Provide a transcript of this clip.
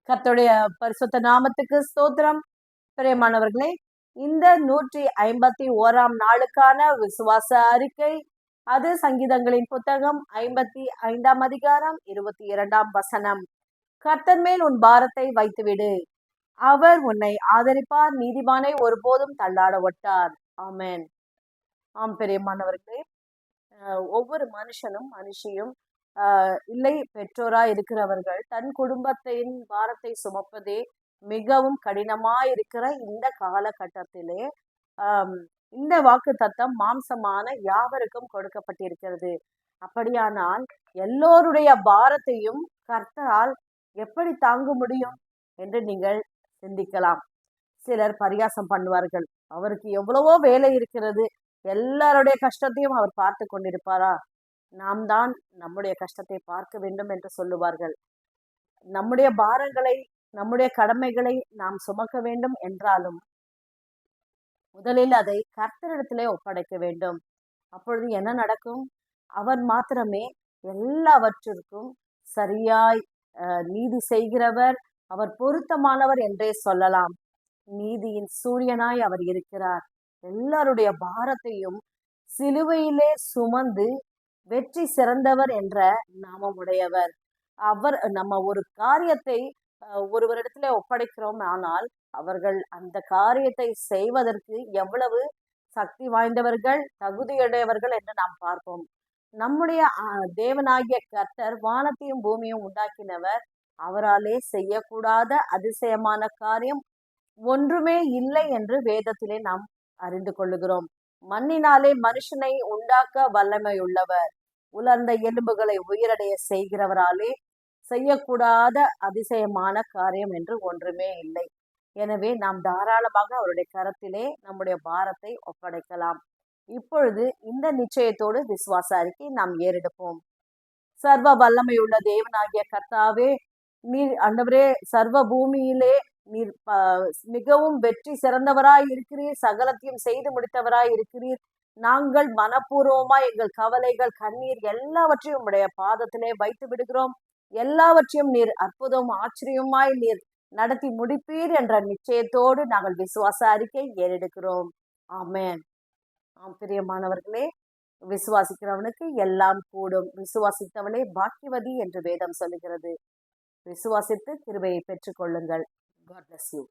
கர்த்தருடைய பரிசுத்த நாமத்துக்கு ஸ்தோத்திரம். பிரியமானவர்களே, இந்த 151ஆம் நாளுக்கான விசுவாச அறிக்கை, அது சங்கீதங்களின் புத்தகம் 55ஆம் அதிகாரம் 22ஆம் வசனம். கர்த்தர் மேல் உன் பாரத்தை வைத்துவிடு, அவர் உன்னை ஆதரிப்பார், நீதிமானை ஒருபோதும் தள்ளாட ஒட்டார். ஆமென். ஆம் பிரியமானவர்களே, ஒவ்வொரு மனுஷியும் இல்லை பெற்றோராய் இருக்கிறவர்கள் தன் குடும்பத்தின் பாரத்தை சுமப்பதே மிகவும் கடினமாயிருக்கிற இந்த காலகட்டத்திலே இந்த வாக்கு தத்தம் மாம்சமான யாவருக்கும் கொடுக்கப்பட்டிருக்கிறது. அப்படியானால் எல்லோருடைய பாரத்தையும் கர்த்தரால் எப்படி தாங்க முடியும் என்று நீங்கள் சிந்திக்கலாம். சிலர் பரியாசம் பண்ணுவார்கள், அவருக்கு எவ்வளவோ வேலை இருக்கிறது, எல்லாருடைய கஷ்டத்தையும் அவர் பார்த்து கொண்டிருப்பாரா? நாம் தான் நம்முடைய கஷ்டத்தை பார்க்க வேண்டும் என்று சொல்லுவார்கள். நம்முடைய பாரங்களை, நம்முடைய கடமைகளை நாம் சுமக்க வேண்டும் என்றாலும் முதலில் அதை கர்த்தரிடத்திலே ஒப்படைக்க வேண்டும். அப்பொழுது என்ன நடக்கும்? அவர் மாத்திரமே எல்லாவற்றிற்கும் சரியாய் நீதி செய்கிறவர், அவர் பொருத்தமானவர் என்றே சொல்லலாம். நீதியின் சூரியனாய் அவர் இருக்கிறார். எல்லாருடைய பாரத்தையும் சிலுவையிலே சுமந்து வெற்றி சிறந்தவர் என்ற நாமம் உடையவர். அவர் நம்ம ஒரு காரியத்தை ஒருவரிடத்துல ஒப்படைக்கிறோம், ஆனால் அவர்கள் அந்த காரியத்தை செய்வதற்கு எவ்வளவு சக்தி வாய்ந்தவர்கள், தகுதியுடையவர்கள் என்று நாம் பார்ப்போம். நம்முடைய தேவனாகிய கர்த்தர் வானத்தையும் பூமியும் உண்டாக்கினவர். அவராலே செய்யக்கூடாத அதிசயமான காரியம் ஒன்றுமே இல்லை என்று வேதத்திலே நாம் அறிந்து கொள்ளுகிறோம். மண்ணினாலே மனுஷனை உண்டாக்க வல்லமையுள்ளவர். உலர்ந்த எலும்புகளை உயிரடைய செய்கிறவராலே செய்யக்கூடாத அதிசயமான காரியம் என்று ஒன்றுமே இல்லை. எனவே நாம் தாராளமாக அவருடைய கரத்திலே நம்முடைய பாரத்தை ஒப்படைக்கலாம். இப்பொழுது இந்த நிச்சயத்தோடு விசுவாச அறிக்கை நாம் ஏறெடுப்போம். சர்வ வல்லமையுள்ள தேவனாகிய கர்த்தாவே, நீர் ஆண்டவரே, சர்வ பூமியிலே நீர் மிகவும் வெற்றி சிறந்தவராய் இருக்கிறீர், சகலத்தையும் செய்து முடித்தவராய் இருக்கிறீர். நாங்கள் மனப்பூர்வமாய் எங்கள் கவலைகள், கண்ணீர் எல்லாவற்றையும் உடைய பாதத்திலே வைத்து விடுகிறோம். எல்லாவற்றையும் நீர் அற்புதம் ஆச்சரியமாய் நீர் நடத்தி முடிப்பீர் என்ற நிச்சயத்தோடு நாங்கள் விசுவாச அறிக்கை ஏறெடுக்கிறோம். ஆமென். பிரியமானவர்களே, விசுவாசிக்கிறவனுக்கு எல்லாம் கூடும், விசுவாசித்தவளே பாக்கியவதி என்று வேதம் சொல்லுகிறது. விசுவாசித்து கிருபையை பெற்றுக் கொள்ளுங்கள். God bless you.